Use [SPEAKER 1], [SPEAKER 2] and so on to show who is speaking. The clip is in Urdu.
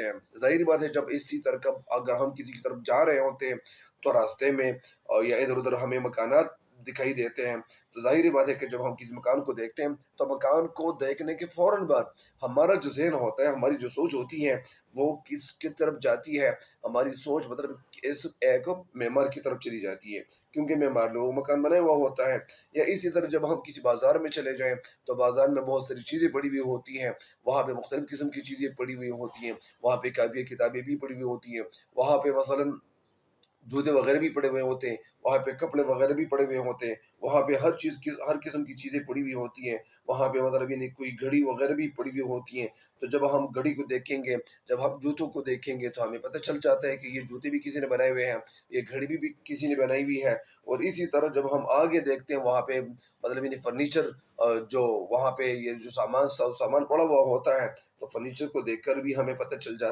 [SPEAKER 1] ہیں۔ ظاہر بات ہے جب اسی طرح اگر ہم کسی کی طرف جا رہے ہوتے ہیں تو راستے میں یا ادھر ادھر ہمیں مکانات دکھائی دیتے ہیں، تو ظاہر بات ہے کہ جب ہم کسی مکان کو دیکھتے ہیں تو مکان کو دیکھنے کے فوراً بعد ہمارا جو ذہن ہوتا ہے، ہماری جو سوچ ہوتی ہے وہ کس کی طرف جاتی ہے۔ ہماری سوچ مطلب اس ایک معمار کی طرف چلی جاتی ہے، کیونکہ معمار نے وہ مکان بنایا ہوا ہوتا ہے۔ یا اسی طرح جب ہم کسی بازار میں چلے جائیں تو بازار میں بہت ساری چیزیں پڑی ہوئی ہوتی ہیں، وہاں پہ مختلف قسم کی چیزیں پڑی ہوئی ہوتی ہیں، وہاں پہ کاپیاں کتابیں بھی پڑی ہوئی ہوتی ہیں، وہاں پہ مثلاً جوتے وغیرہ بھی پڑے ہوئے ہوتے ہیں، وہاں پہ کپڑے وغیرہ بھی پڑے ہوئے ہوتے ہیں، وہاں پہ ہر چیز کی ہر قسم کی چیزیں پڑی ہوئی ہوتی ہیں، وہاں پہ مطلب یعنی کوئی گھڑی وغیرہ بھی پڑی ہوئی ہوتی ہیں۔ تو جب ہم گھڑی کو دیکھیں گے، جب ہم جوتوں کو دیکھیں گے تو ہمیں پتہ چل جاتا ہے کہ یہ جوتے بھی کسی نے بنائے ہوئے ہیں، یہ گھڑی بھی کسی نے بنائی ہوئی ہے۔ اور اسی طرح جب ہم آگے دیکھتے ہیں وہاں پہ مطلب یعنی فرنیچر، جو وہاں پہ یہ جو سامان پڑا ہوا ہوتا ہے، تو فرنیچر کو دیکھ کر بھی ہمیں پتہ چل جاتا